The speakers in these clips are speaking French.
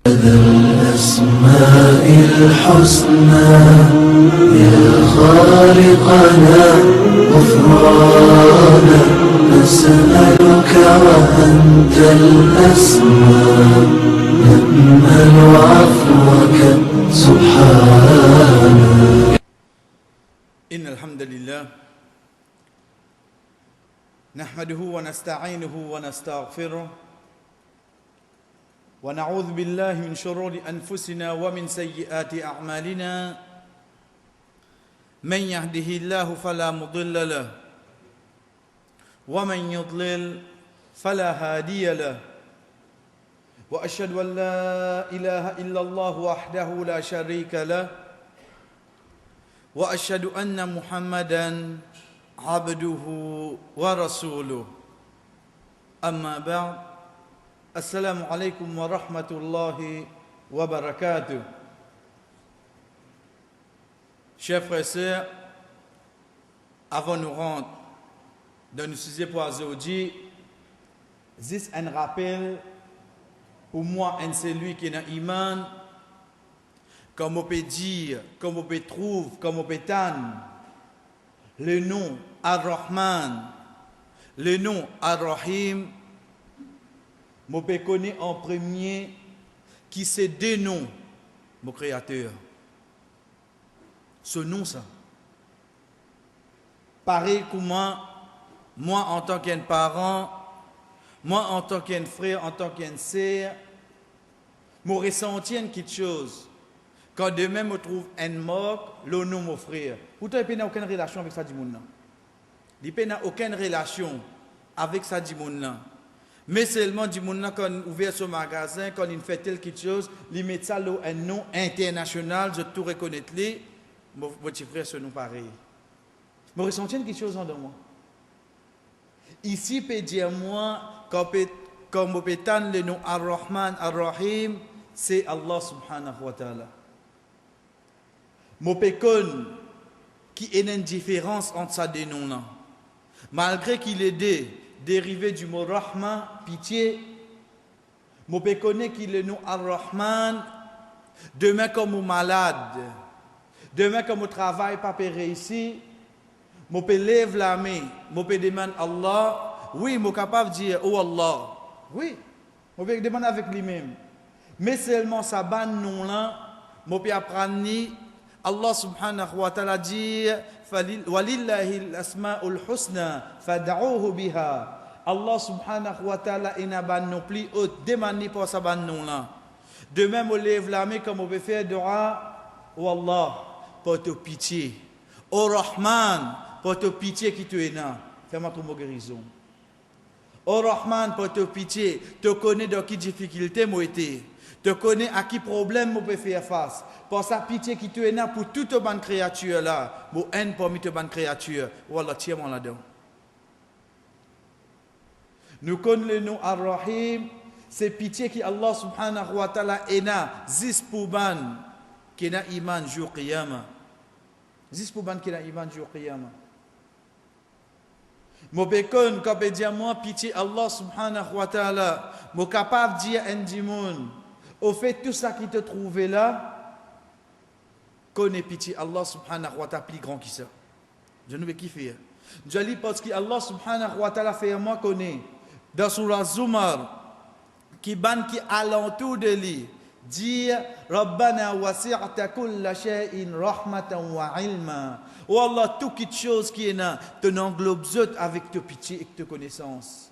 الأسماء الحسنى يا خالقنا غفرانا نسألك وأنت الأسماء نأمل عفوك سبحانك. إن الحمد لله نحمده ونستعينه ونستغفره ونعوذ بالله من شرور أنفسنا ومن سيئات أعمالنا من يهده الله فلا مضل له ومن يضلل فلا هادي له وأشهد أن لا إله إلا الله وحده لا شريك له وأشهد أن محمدًا عبده ورسوله أما بعد السلام عليكم ورحمة الله وبركاته. Chers frères et sœurs, avant de nous rendre dans le sujet pour aujourd'hui, c'est un rappel pour moi, un celui qui est dans l'iman, comme on peut dire, comme on peut trouver, comme on peut tendre, le nom Ar-Rahman, le nom Ar-Rahim, je peux connaître en premier qui c'est deux noms, mon créateur. Ce nom, ça. Pareil comment, moi en tant qu'un parent, moi en tant qu'un frère, en tant qu'un sœur, je ressens quelque chose. Quand demain me trouve un mort, le nom mon frère. Pourtant, il n'a aucune relation avec ça du monde. Il n'a aucune relation avec ça du monde. Mais seulement du monde quand il ouvre ce magasin, quand il fait quelque chose, il met ça un nom international, je tout reconnaître lui. Mon petit frère, ce nom pareil. Je ressens quelque chose en moi. Ici, peut dire moi, quand on peut tendre le nom Ar-Rahman, Ar-Rahim, c'est Allah subhanahu wa ta'ala. Je peux connaître qu'il y a une différence entre ces deux noms-là. Malgré qu'il est dérivé du mot Rahman, pitié, je peux connaître qu'il est le nom Ar-Rahman, demain comme malade, demain comme travail pas réussi, je peux lever la main, je peux demander à Allah, oui, je suis capable de dire, oh Allah, oui, je peux demander avec lui-même. Mais seulement ça ban nom-là, je peux apprendre. Allah subhanahu wa ta'ala dit walillahi al-asma'ul husna fad'uhu biha. Allah subhanahu wa ta'ala n'a pas non plus demandé pour sa ban nom là. De même on lève la main comme on peut faire dua, oh Allah pour te pitié, oh Rahman pour te pitié qui te est là, fais-moi ton guérison. Oh Rahman pour te pitié, te connais dans qui difficulté moi été, te connais à qui problème moi peut faire face. Pour sa pitié qui te est là pour toute bonne créature là, pour haine parmi toutes bonnes créatures. Wallah, tiens-moi là-dedans. Nous connaissons le nom Ar-Rahim, c'est pitié qui Allah subhanahu wa ta'ala est là, zis pour ban qui n'a iman jour qiyama. Zis pour ban qui n'a iman jour qiyama. Mo bekon quand peut dire moi pitié Allah subhanahu wa ta'ala, mo capable dire un dimon, au fait tout ça qui te trouvait là. Connais pitié Allah subhanahu wa ta'ala plus grand que ça. Je ne veux kiffer. Je lis parce que Allah subhanahu wa ta'ala fait moi connaît dans surah Zumar qui ban qui alentour de lui dit Rabbana wasi'ta kulla shay'in rahmatan wa ilma. Oh Allah, toute chose qui est là te englobe avec ta pitié et ta connaissance.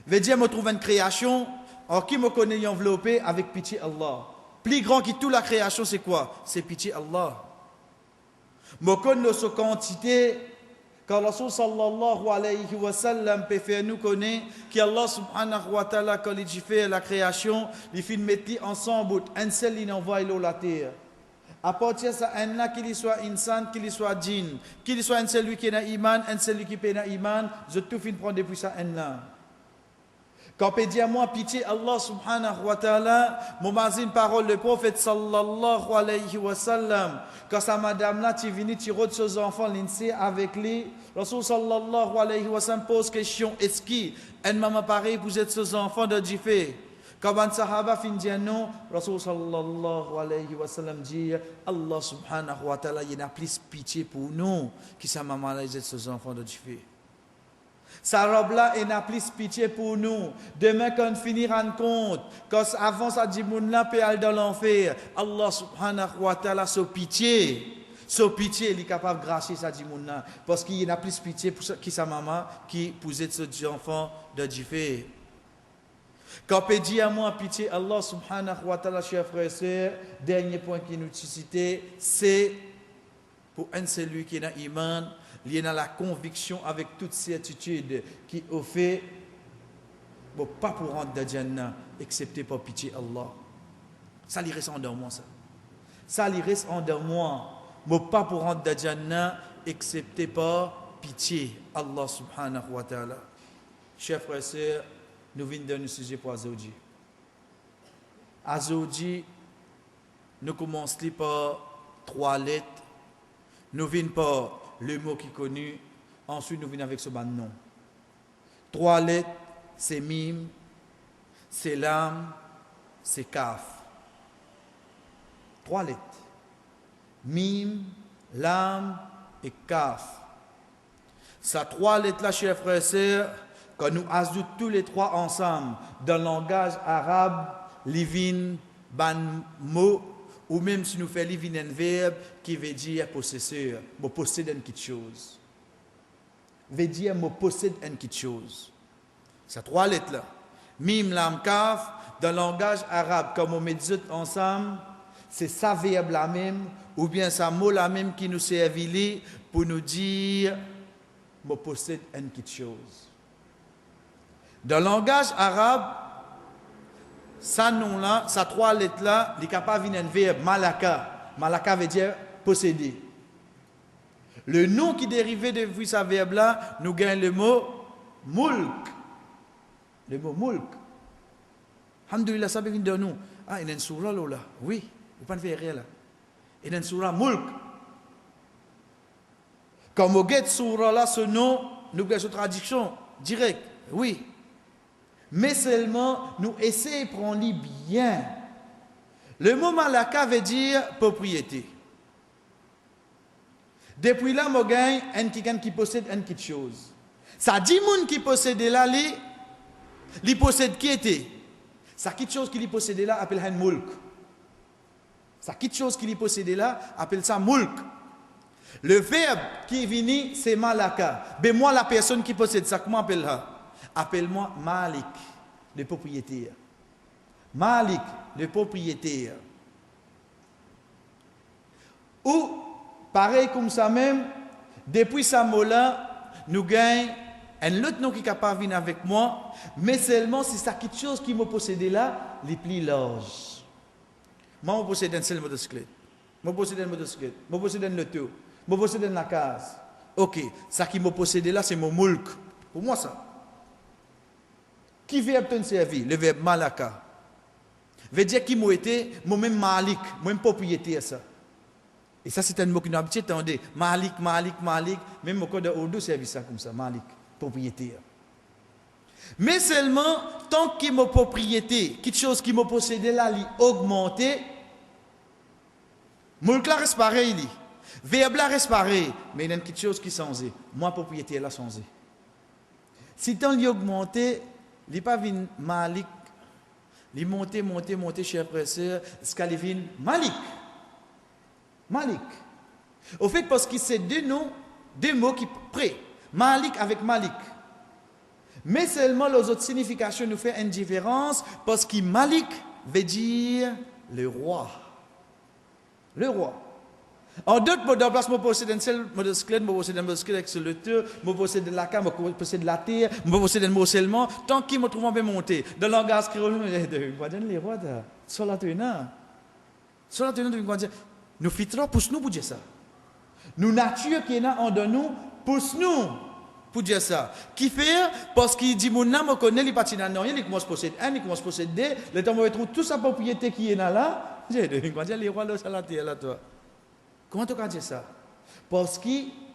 Veut dire me trouve une création en qui me connaît enveloppé avec pitié Allah. Plus grand que toute la création, c'est quoi? C'est pitié Allah. Je connais notre quantité, quand Rasul sallallahu alayhi wa sallam peut faire nous connaître qu'Allah subhanahu wa ta'ala, quand il fait la création, il fait mettre ensemble, un seul il envoie la terre. À partir de ça, un là, qu'il soit insan, qu'il soit djinn, qu'il soit un celui qui est dans iman, un celui qui est dans iman, je tout fin prendre depuis ça un là. Quand on dit à moi, pitié Allah subhanahu wa ta'ala, mon mazine parole, le prophète sallallahu alayhi wa sallam, quand sa madame là, tu viens, tu rôdes ses enfants, l'insee avec lui, Rasul sallallahu alayhi wa sallam pose question, est-ce qu'il, un maman pareil, vous êtes ses enfants de Djifé? Quand un sahaba fin dit non, Rasul sallallahu alayhi wa sallam dit Allah subhanahu wa ta'ala il a plus pitié pour nous qui ça maman là ces enfants de Dieu. Sa robe là il a plus pitié pour nous. Demain quand on finira en compte, quand avant ça dit moun là peut aller dans l'enfer, Allah subhanahu wa ta'ala so pitié il est capable de gracier ça dit moun là parce qu'il a plus pitié pour qui sa maman qui posait ces enfants de Dieu. Quand on dit à moi pitié, Allah subhanahu wa ta'ala, chers frères et sœurs, dernier point qui nous cité, c'est pour un celui qui est dans l'iman, il est dans la conviction avec toute certitude qui au fait, bon, pas pour rentrer dans Jannah, excepté par pitié Allah. Ça lui reste en dedans moi ça. Ça lui reste en dedans moi, mais pas pour rentrer dans Jannah, excepté par pitié Allah subhanahu wa ta'ala. Chers frères et sœurs, nous venons d'un sujet pour Azoudi. Azoudi, nous commençons par 3 lettres. Nous venons par le mot qui est connu. Ensuite, nous venons avec ce nom. 3 lettres, c'est mim, c'est lam, c'est kaf. 3 lettres. Mim, lam et kaf. Ces 3 lettres-là, chers frères et sœurs, quand nous ajoutons tous les 3 ensemble dans le langage arabe, livin, ban mot, ou même si nous faisons livin un verbe qui veut dire possesseur, je possède une petite chose. Veut dire je possède une petite chose. Ces 3 lettres-là, mim, lam, kaf, dans le langage arabe, comme on met dit ensemble, c'est ça verbe la même, ou bien ça mot la même qui nous servit pour nous dire je possède une petite chose. Dans le langage arabe, ça nom-là, ça 3 lettres-là, il est capable de venir un verbe, malaka. Malaka veut dire posséder. Le nom qui dérivé de ce verbe-là, nous gagnons le mot mulk. Le mot mulk. Alhamdulillah, ça vient de nous. Ah, il y a une surah là. Oui, vous ne pouvez pas faire rien là. Il y a une surah mulk. Quand on regarde surah là, ce nom, nous gagnons une traduction directe. Oui. Mais seulement, nous essayons de prendre bien. Le mot malaka veut dire propriété. Depuis là, je gagne un quelqu'un qui possède une petite chose. Ça dit moun qui possède là, il possède qui était. Ça petite chose qu'il possède là, appelle un mulk. Ça petite chose qu'il possède là, appelle ça mulk. Le verbe qui est venu, c'est malaka. Mais moi, la personne qui possède ça, comment appelle-la? Appelle-moi Malik, le propriétaire. Malik, le propriétaire. Ou, pareil comme ça même, depuis ce mot-là, nous gagnons un autre nom qui est capable de venir avec moi, mais seulement si c'est quelque chose qui me possède là, les plus larges. Moi, je possède un seul motocyclette. Je possède un motocyclette. Je possède un auto. Je possède la case. Ok, ça qui me possède là, c'est mon mulk. Pour moi, ça. Qui verbe te servir? Le verbe malaka. Veut dire qui m'a été, moi-même malik, moi-même propriétaire ça. Et ça c'est un mot qui nous habitue, attendez, malik, même au code de Urdu servir ça comme ça, malik, propriétaire. Mais seulement, tant qu'il m'a propriété, quelque chose qui m'a possédé là, il augmenté, mulk là reste pareil, verbe là reste pareil, mais il y a quelque chose qui change. Moi propriétaire là changé. Si tant il augmenté, il n'est pas venu Malik, il est monté, chers frères et sœurs, jusqu'à il vient Malik. Malik. Au fait, parce que c'est 2 noms, 2 mots qui près. Malik avec Malik. Mais seulement les autres significations nous font une différence, parce que Malik veut dire le roi. Le roi. En d'autres mots, dans place, je possède un seul motocyclette, je possède un motocyclette avec ce lecteur, je possède la cam, je possède la terre, je possède un morcellement, tant qu'il me trouve en monter. Dans le langage créole, je vais dire les rois, sur la tenue. Sur la tenue, nous fitra pousse nous pour dire ça. Nous, nature qui est là en de nous, pousse nous pour dire ça. Qui fait, parce qu'il dit, mon âme me connaît, il partit dans rien, il commence à posséder un, il commence à posséder, le temps où il trouve toute sa propriété qui est là, je vais dire les rois, là, sur la terre, là, toi. Comment tu as dit ça? Parce que,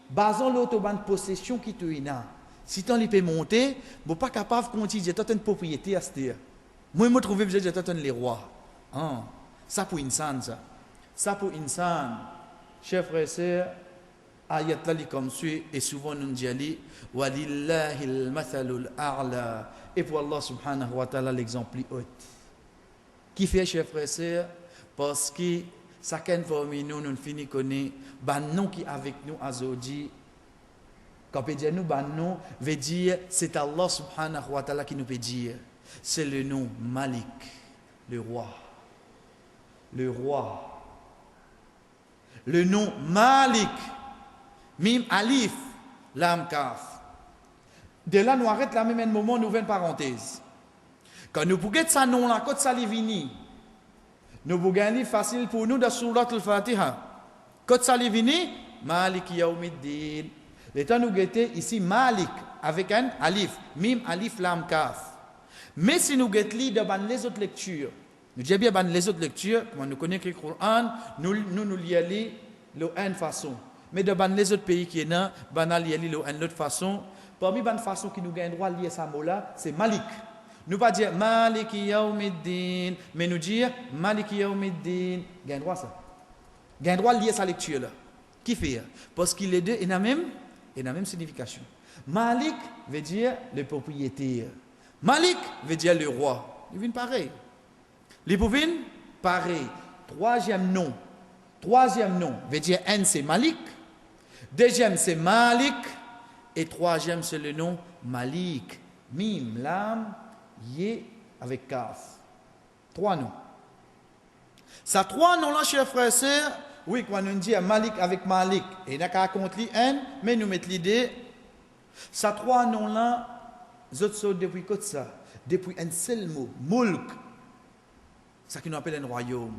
basant l'autobahn de possession qui te est là, si tu peux monter, tu n'es pas capable de continuer, tu as une propriété à ce terre. Moi, je me trouve, je dis, les rois. Hein? Ça pour insan, ça. Ça pour insan. Chers frères et sœurs, ayat là comme suit, et souvent nous disons, walillahi al-mathalul a'la. Et pour Allah subhanahu wa ta'ala, l'exemple plus haut. Qui fait, chers frères et sœurs, parce que chacun parmi nous, nous finit connaître, ben non qui avec nous, azodi, quand on dit nous, ben non, veut dire, c'est Allah subhanahu wa ta'ala qui nous peut dire. C'est le nom Malik, le roi. Le roi. Le nom Malik, Mim Alif, Lam Kaf. De là, nous arrêtons la même moment, nouvelle parenthèse. Quand nous pouvons ça nom là, quand ça vini, nous pouvons gagner facile pour nous dans Surat al-Fatiha. Quand ça vini, Malik Yawmiddin. L'état nous guetter ici Malik avec un Alif, Mim Alif Lam Kaf. Mais si nous guettons les autres lectures, nous disons bien les autres lectures, comme nous connaissons le Coran, nous lisons de une façon. Mais dans les autres pays qui sont là, nous lisons de l'autre façon. Parmi les façons qui nous gagnent droit de lire ça mot-là, c'est Malik. Nous ne pas dire Malik Yawmiddin, mais nous dire Malik Yawmiddin. Gagne droit ça. Gagne droit de lire sa lecture là. Qui fait? Parce qu'il est deux et la même signification. Malik veut dire le propriétaire. Malik veut dire le roi. Il vient pareil. Les pouvines, pareil. Troisième nom veut dire un c'est Malik. Deuxième c'est Malik. Et troisième c'est le nom Malik. Mim, Lam, Yé avec Kaf. Trois noms. Ça trois noms là, chers frères et sœurs, oui, quand on dit Malik avec Malik, et il n'y a qu'à compter un, mais nous mettons l'idée. Ça trois noms là, autres sont depuis quoi ça? Depuis un seul mot, Mulk. Ça qu'on appelle un royaume.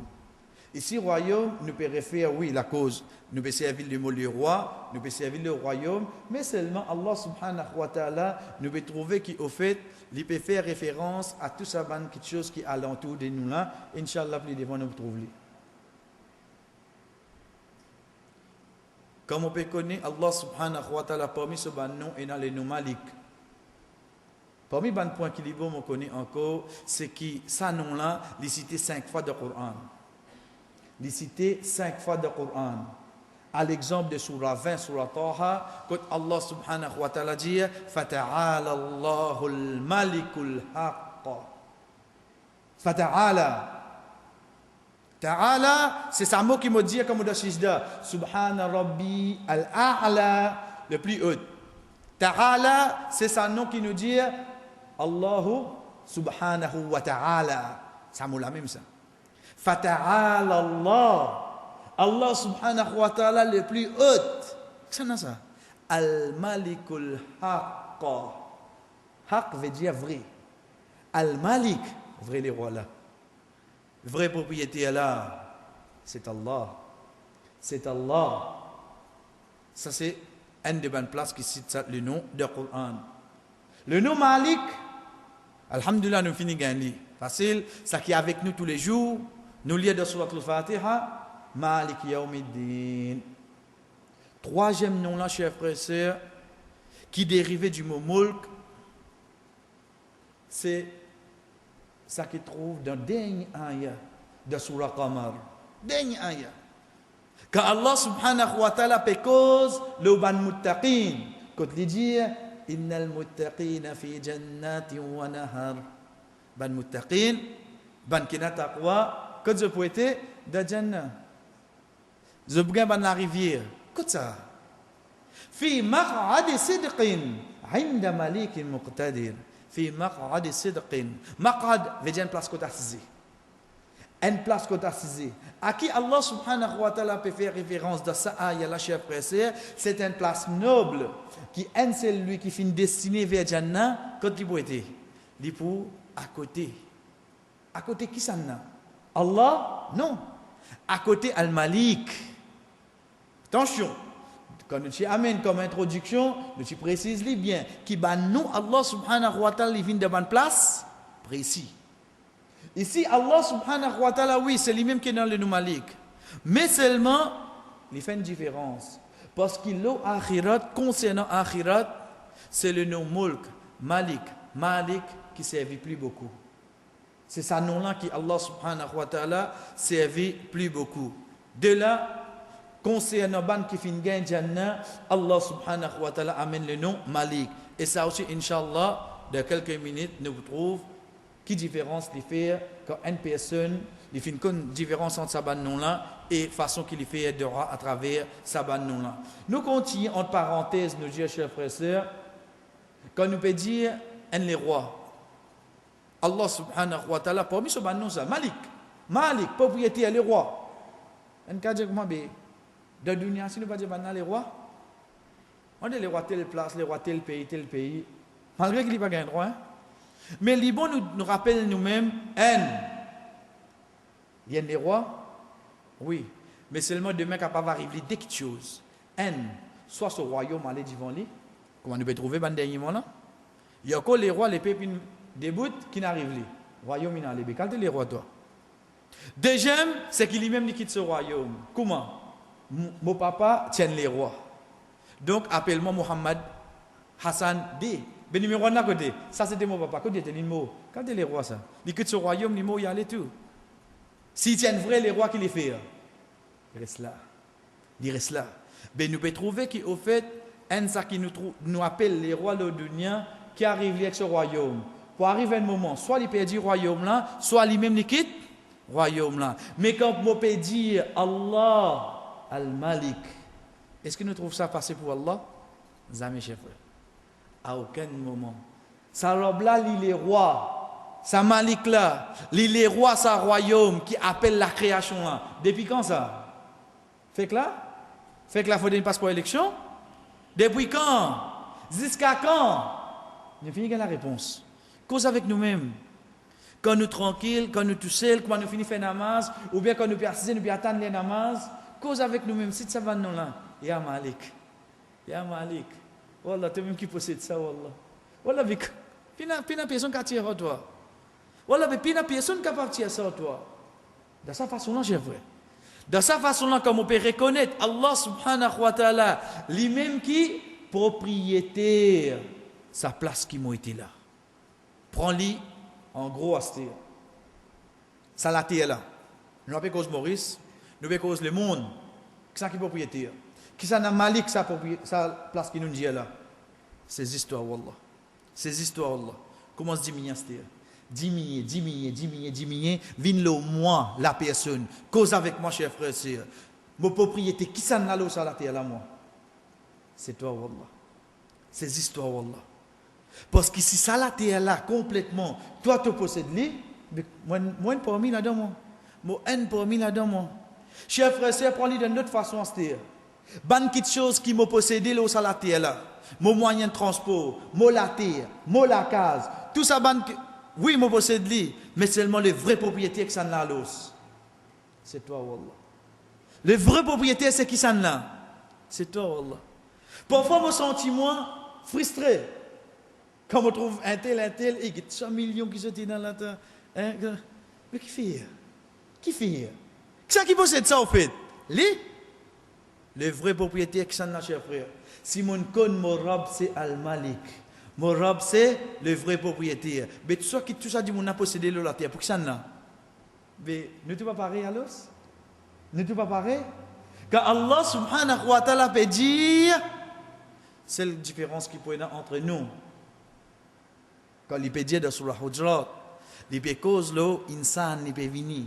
Ici, royaume, nous peut référer, oui, la cause. Nous peut servir le mot le roi, nous peut servir le royaume, mais seulement Allah subhanahu wa ta'ala, nous peut trouver qu'au fait, il peut faire référence à tout ça, quelque chose qui est alentour de nous là. Inch'Allah, plus devant nous trouver. Comme on peut connaître Allah subhanahu wa ta'ala, parmi ce nom, et dans le nom Malik. Parmi les points qui on connaît encore, c'est que ce nom-là, il est cité 5 fois dans le Coran. Il est cité 5 fois dans le Coran. À l'exemple de Surah 20, Surah Taha, quand Allah subhanahu wa ta'ala dit Fata'ala Allahul Malikul Haqqa. Fata'ala. Ta'ala, c'est ça mot qui me dit comme dans Sijda. Subhana Rabbi al-A'la, le plus haut. Ta'ala, c'est ça nom qui nous dit Allahu subhanahu wa ta'ala. Ça mot la même ça. Fata'ala Allah. Allah subhanahu wa ta'ala le plus haut. C'est ça. Al-Malikul Haqqa. Haq veut dire vrai. Al-Malik, vrai les rois là. Vrai propriétaire là, c'est Allah. C'est Allah. Ça c'est une des bonnes places qui cite le nom du Coran. Le nom Malik, alhamdulillah, nous finissons gagner. Facile, ça qui est avec nous tous les jours. Nous lisons dans Surat al-Fatiha, Malik Yawmiddin. Troisième nom là, chers frères et sœurs, qui dérivait du mot Mulk, c'est ça qui trouve dans dernier ayah de Surah Qamar. Dernier ayah. Quand Allah subhanahu wa ta'ala fait cause le ban muttaqin, quand il dit innal muttaqina fi jannatin wa nahar. Ban muttaqin, ban kina taqwa, quand je peux être dans Jannah. Je peux ban la rivière. Qu'est-ce ça? Fi maq'ad sidqin 'inda malikin muqtadir. Fi maq'ad sidqin. Maq'ad veut dire une place qu'on a assise. Une place qu'on a assise. À qui Allah subhanahu wa ta'ala peut faire référence dans ça ayah la chère frère, c'est une place noble qui est celui qui finit destiné vers Jannah quand il peut être. Il pour à côté. À côté qui ça n'a? Allah? Non. À côté Al-Malik. Attention. Quand nous amène comme introduction, nous précise bien qui ban nous Allah subhanahu wa ta'ala il vient de bonne place précis. Ici Allah subhanahu wa ta'ala oui, c'est lui-même qui est dans le nom Malik. Mais seulement il fait une différence parce qu'il a akhirat concernant akhirat, c'est le nom Mulk, Malik, Malik qui servit plus beaucoup. C'est ça nom-là qui Allah subhanahu wa ta'ala servi plus beaucoup. De là, concernant ban qui fin gain Jannah, Allah subhanahu wa ta'ala amène le nom Malik. Et ça aussi, Inch'Allah, dans quelques minutes, nous trouvons qui différence les fait quand une personne, il fait une différence entre sa ban nom-là et façon qu'il fait de droit à travers sa ban nom-là. Nous continuons, entre parenthèses, nous dire, chers frères et sœurs, quand nous peut dire un les rois. Allah subhanahu wa ta'ala, parmi ce ban nom, ça, Malik. Malik, propriétaire, les rois. Un cas de comment, dans la dunya, si nous ne pas dire les rois, on dit les rois telle place, les rois tel pays, malgré qu'il n'y a pas de droit. Hein? Mais Liban nous rappelle nous-mêmes, il y a des rois, oui, mais seulement demain capable d'arriver dès quelque chose. Soit ce royaume allait devant lui, comment nous pouvons trouver dans dernier moment. Il y a encore les rois, les peuples débutent qui n'arrivent pas. Le royaume il n'arrive pas. Quand les rois, toi. Deuxième, c'est qu'il lui-même quitte ce royaume. Comment? Mon papa tient les rois. Donc, appelle-moi Mohammed Hassan D. Le numéro 1 à côté. Ça, c'était mon papa. Quand était les mots? Quand les rois, ça? Il quitte ce royaume, les mots, il y allait tout. S'ils tiennent vrai les rois qui les font, il reste là. Il reste là. Ben, nous pouvons trouver qu'au fait, un ça qui nous appelle les rois de dunya qui arrivent avec ce royaume. Pour arriver à un moment, soit il perd le royaume là, soit lui-même il quitte le royaume là. Mais quand on peut dire Allah al-Malik, est-ce que nous trouvons ça passer pour Allah? Jamais, chef. À aucun moment. Ça là, il est roi. Ça Malik là, il est roi, ça royaume qui appelle la création là. Depuis quand ça? Fait que là, il faut une passeport élection. Depuis quand? Jusqu'à quand? Nous finissons la réponse. Cause avec nous-mêmes. Quand nous tranquilles, quand nous tout seuls, quand nous finissons faire namaz, ou bien quand nous persistons, nous pouvons attendre les namaz, cause avec nous-mêmes. Si ça va nous là, Ya Malik. Ya Malik. Wallah, toi-même qui possède ça, Wallah. Wallah, pina personne qui attire à toi. Wallah, pina personne qui appartient à ça, toi. De cette façon-là, j'ai vrai. De cette façon-là, comme on peut reconnaître Allah subhanahu wa ta'ala, lui-même qui propriétaire, sa place qui m'a été là. Prends-lui, en gros, à ça la terre là. Nous avons cause Maurice, nous avons cause le monde, qui est propriétaire. Qui ça n'a Malik, sa place qui nous dit là. Ces histoires, Wallah. Ces histoires, Allah. Comment se diminuer cette terre? Diminuer, vine au moins la personne. Cause avec moi, cher frère, c'est mon propriété. Qui ça n'a l'eau sur la terre là, moi? C'est toi, Wallah. Ces histoires, Wallah. Parce que si ça la terre là, complètement, toi tu possèdes lui, moi, parmi là-dedans, moi. Moi, parmi là-dedans, moi. Cher frère, c'est prendre d'une autre façon, c'est ban quelque chose qui m'a possédé là, sur la terre là. Mon moyen de transport, mon la terre, mon la case, tout ça, ban. Oui, je possède lui, mais seulement le vrai propriétaire qui s'en a l'os. C'est toi, Wallah. Le vrai propriétaire, c'est qui s'en a? C'est toi, Wallah. Parfois, je me sens moi frustré. Quand on trouve un tel, et il y a 100 millions qui sont dans la terre. Hein? Mais qui fait? Qui fait? Qui c'est qui possède ça, au fait? Lui? Le vrai propriétaire qui s'en a, cher frère. Si mon con, mon robe, c'est Al-Malik. Mon robe, c'est le vrai propriétaire. Mais tout ça qui tout ça dit mon a possédé la terre. Pour qui ça n'a? Mais ne tu pas pareil à l'os? Ne tu pas pareil? Quand Allah subhanahu wa ta'ala peut dire, c'est la différence qui peut y avoir entre nous. Quand il peut dire dans Surah Hujurat, il peut cause l'eau, insan, il peut venir.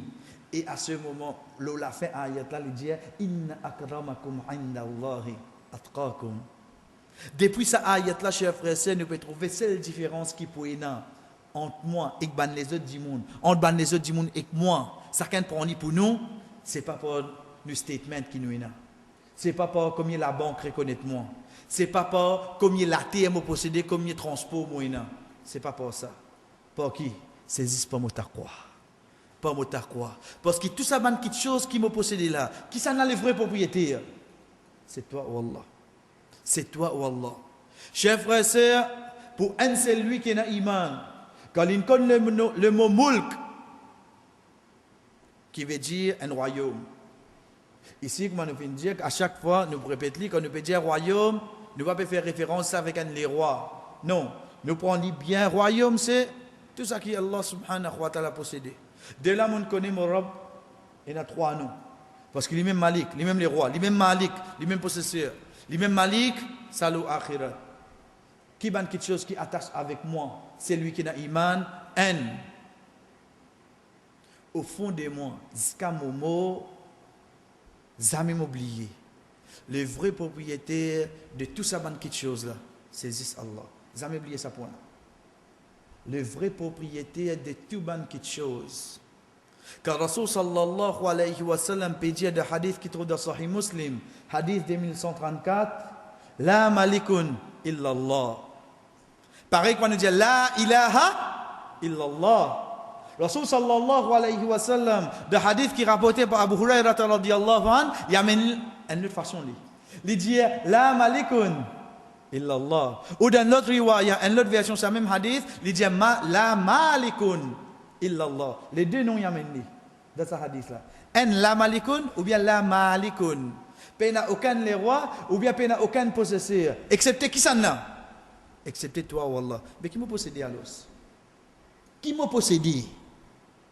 Et à ce moment, l'eau la fin ayat là, il dit, inna akramakum indallahi atqakum. Depuis cette ayat-là, chers frères et sœurs, nous pouvons trouver cette différence qui peut y avoir entre moi et les autres du monde. Entre les autres du monde et moi. Chacun prend pour nous, ce n'est pas pour nos statements qui nous y a. Ce n'est pas pour combien la banque reconnaît moi. Ce n'est pas pour combien la terre m'a possédé, combien de transport moi y a. Ce n'est pas pour ça. Pour qui? C'est juste pour moi croire. Pour moi croire. Parce que tout ça, c'est quelque chose qui m'a possédé là. Qui s'en a les vrais propriétaires? C'est toi, Wallah. C'est toi ou Allah. Chers frères et sœurs, pour un seul lui qui est dans l'iman, quand il connaît le mot mulk, qui veut dire un royaume. Ici, comme nous venons de dire, à chaque fois, nous répétons, quand nous peut dire royaume, nous ne pouvons pas faire référence avec un les rois. Non, nous prenons bien royaume, c'est Tout ça qui Allah subhanahu wa ta'ala possédé. De là, on connaît mon Rabb, il y a 3 noms. Parce qu'il est même Malik, il est même les rois, il est même Malik, il est même possesseur. Il est même Malik, salut akhirat. Qui ban quelque chose qui attache avec moi, c'est lui qui a iman, haine. Au fond de moi, jusqu'à Momo, jamais m'oublier. Le vrai propriétaire de tout ça, quelque chose là, c'est juste Allah. Jamais oublier ça point. Le vrai propriétaire de tout quelque chose. Car Rasul sallallahu alayhi wa sallam peut dire de hadith qui trouve dans Sahih Muslim, hadith 2134, La malikun illallah. Pareil qu'on dit La ilaha illallah. Rasul sallallahu alayhi wa sallam, de hadith qui est rapporté par Abu Hurairah radiyallahu anhu, il y a une autre façon. Il dit La malikun illallah. Ou dans l'autre riwaya, une autre version, c'est le même hadith, il dit La malikun illallah. Les deux noms yamenni dans ce hadith là. En la malikun ou bien la malikun. Pena aucun les rois ou bien pena aucun possesseur. Excepté qui s'en a? Excepté toi, Wallah. Mais qui m'a possédé alors? Qui m'a possédé?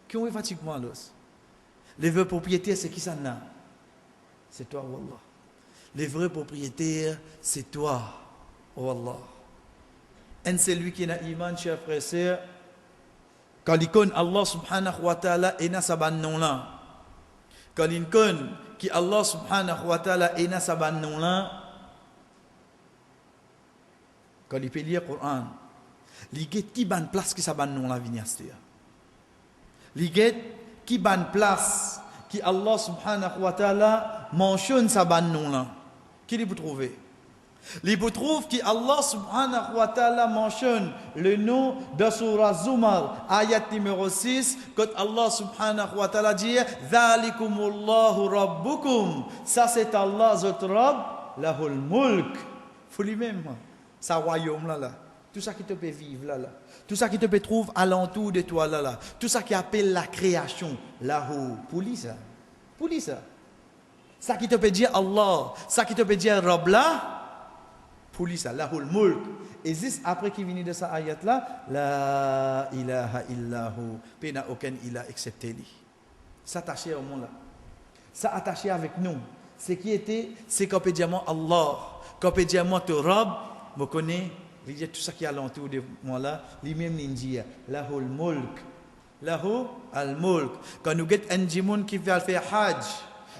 Qui ont fatiguement alors? Les vrais propriétaires, c'est qui s'en a? C'est toi, Wallah. Les vrais propriétaires, c'est toi, Wallah. Et c'est lui qui a iman, chers frères et sœurs. Quand il connaît Allah subhanahu wa ta'ala et n'a sa nom là. Quand il connaît qui Allah subhanahu wa ta'ala et n'a sa nom là. Quand il peut lire le Coran, il y a qui ban place qui sa nom là venir à il y a qui ban place qui Allah subhanahu wa ta'ala mentionne sa nom là. Qui il peut trouver? Il peut trouver qu'Allah subhanahu wa ta'ala mentionne le nom de Surah Zumar, ayat numéro 6, quand Allah subhanahu wa ta'ala dit Dhalikumullahu rabbukum. Ça c'est Allah, votre Rabb, lahul mulk. Faut lui-même, ça royaume là. Tout ça qui te peut vivre là. Tout ça qui te peut trouver alentour de toi là. Tout ça qui appelle la création, lahu. Pour lui ça. Pour lui ça. Ça qui te peut dire Allah, ça qui te peut dire Rabb là. Pour lui ça, lahul mulk. Et juste après qu'il vient de sa ayat là, la ilaha illahu, il n'y a aucun ilah excepté lui. S'attacher au monde là. S'attacher avec nous. Ce qui était, c'est qu'on peut dire moi Allah, qu'on peut dire moi ton Rabb, je connais, il dit tout ça qui est alentour de moi là, lui-même l'india, lahul mulk. Lahu al mulk. Quand nous get un djimoun qui va faire hajj,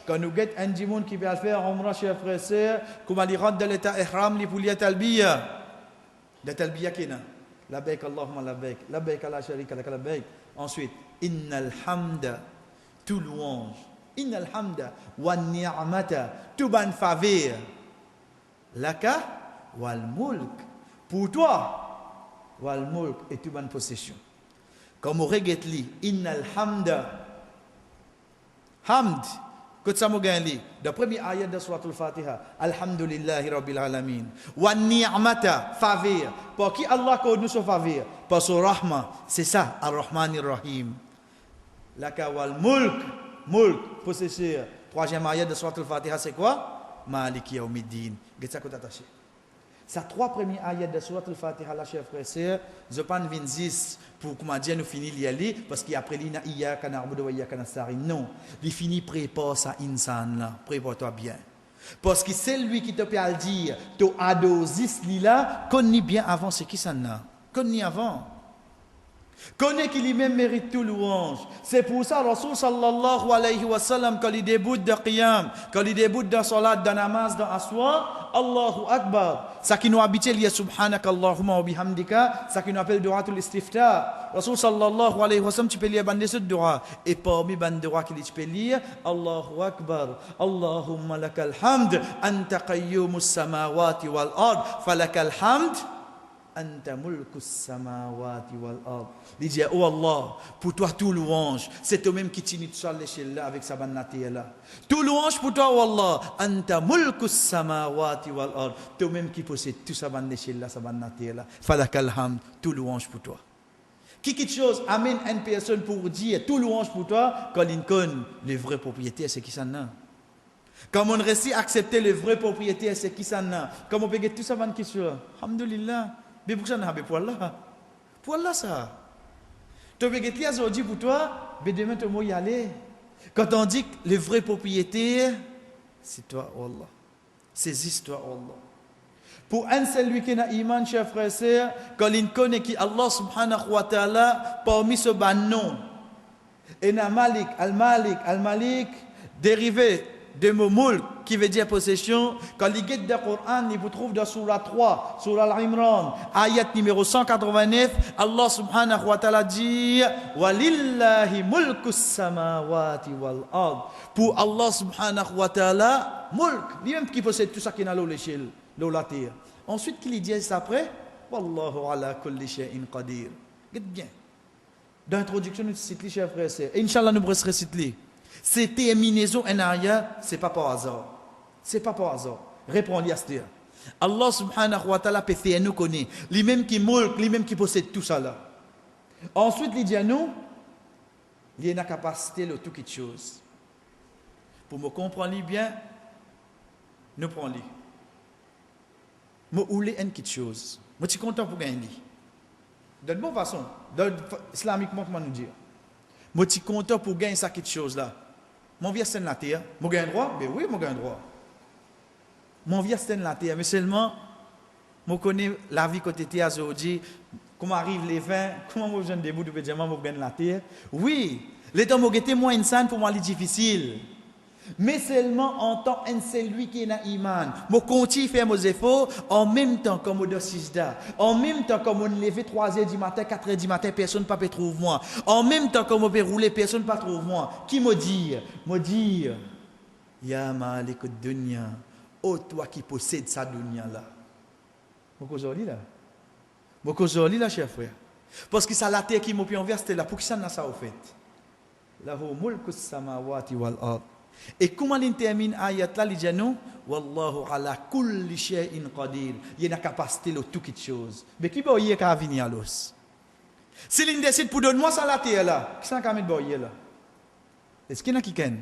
quand nous guettons un djimoun qui va faire Umrah, chers frères et sœurs, comme il rentre dans l'état ihram, il poulie talbiya. La talbiya qui est là. Labbaik Allahumma labbaik. Labbaik la sharika lak labbaik. Ensuite, innal hamda, tout louange. Innal hamda wa ni'mata, tout ban faveur. Laka wal mulk. Pour toi, wal mulk et tout ban possession. Comme on regarde li, innal hamda. Hamd. Quand ça m'a gagné, le premier ayat de Surah Al-Fatiha, Alhamdulillahi Rabbil Alamin. Wa ni'mata, faveur. Pour qui Allah code nous son faveur? Pour son rahma. C'est ça, Ar-Rahman Ar-Rahim. Laka wal mulk, mulk, possesseur. Troisième ayat de Surah Al-Fatiha, c'est quoi? Maliki Yawmiddin. Qu'est-ce que tu as attaché? Ces 3 premiers ayats de Surah Al-Fatiha, là, chers frères et sœurs, je prends 26 pour, comment dire, nous finir d'y aller, parce qu'après, il y a Iyaka na'budu wa Iyaka nasta'in. Non, il finit, prépare ça, insan, là, prépare-toi bien. Parce que c'est lui qui te peut le dire, tu adosis là, connais bien avant ce qui s'en a. Connais avant. Connais qu'il lui-même mérite tout louange. C'est pour ça, Rasul sallallahu alayhi wa sallam, quand il débute de qiyam, quand il débute de salat, de namaz, de aswa, Allahu Akbar. Ça qui nous habite, il y a subhanaka Allahumma wa bihamdika, ça qui nous appelle duratul istifta. Rasul sallallahu alayhi wa sallam, tu peux lire bande ce dura. Et parmi bande dura qu'il tu peux lire, Allahu Akbar. Allahumma lakal hamd, anta qayyumus samawati wal ard, falakal hamd. Anta mulkus samawati wal ard. Il dit, oh Allah, pour toi tout louange, c'est toi-même qui t'init sur l'échelle là avec sa bannaté là. Tout louange pour toi, oh Allah. Anta mulkus samawati wal ard. Toi-même qui possède tout sa bannaté là, sa bannaté là. Falakal hamd, tout louange pour toi. Qui quelque chose amène une personne pour dire tout louange pour toi, quand il connaît les vrais propriétaires, c'est qui s'en a. Quand on réussit à accepter les vrais propriétaires, c'est qui s'en a. Comme on peut get tout ça, ban question. Alhamdulillah. Mais pourquoi ça n'a pas pour Allah? Pour Allah ça. Tu veux que aujourd'hui pour toi, mais demain tu vas y aller. Quand on dit que le vrai propriétaire, c'est toi, Allah. Saisis-toi, Allah. Pour un seul lui qui n'a iman, chers frères et sœurs, quand il connaît qui Allah subhanahu wa ta'ala, parmi ce ban nom, et na Malik, Al-Malik, dérivé de mot mulk, qui veut dire possession, quand il guette dans le Coran, il vous trouve dans Surah 3, Surah Al-Imran, ayat numéro 189, Allah subhanahu wa ta'ala dit Walillahi mulkus samawati wal ard. Pour Allah subhanahu wa ta'ala, mulk, lui-même qui possède tout ça qui est dans l'échelle, la terre. Ensuite, qu'il dit après, Wallahu ala kulli shay'in qadir. Guette bien. Dans l'introduction, nous citons, chers frères et sœurs. Inch'Allah, nous pourrons citer. Ces terminaisons en arrière, ce n'est pas par hasard. Ce n'est pas par hasard. Répondez à ce dire. Allah subhanahu wa ta'ala peut faire nous connaître. Lui-même qui mulk, lui-même qui possède tout ça là. Ensuite, il dit à nous, il y a une capacité de toute chose. Pour me comprendre bien, nous prenons-le. Je voulais une petite chose. Je suis content pour gagner. De bonne façon, islamiquement, comment nous dire. Je suis content pour gagner cette petite chose là. Mon vie c'est la terre. Je gagne droit? Ben oui, je gagne droit. Mon vie c'est la terre. Mais seulement, je connais la vie côté terre aujourd'hui. Comment arrivent les vins? Comment je viens debout de diamant pour gagner la terre? Oui, les temps où j'étais moins insane pour moi, c'est difficile. Mais seulement en tant que celui qui est dans l'iman. Je continue à faire mes efforts en même temps que je suis sisda. En même temps que je me lève 3h du matin, 4h du matin, personne ne peut trouver moi. En même temps que je peux rouler, personne ne peut trouver moi. Qui me dit? Me dit, Ya Malik dunya, oh toi qui possèdes sa dunya là. Aujourd'hui là. Aujourd'hui là, cher frère. Parce que c'est la terre qui m'a pu envers, c'était là. Pour qui ça n'a ça au fait? Lahu mulku samawati wal ard. Et comment il termine ayat là, il dit nous, Wallahu ala kulli shay'in qadir. Il y a une capacité de toute chose. Mais qui va y aller venir à l'os? Si il décide pour donner moi ça la terre là, qui s'en va mettre là? Est-ce qu'il y en a qui ken?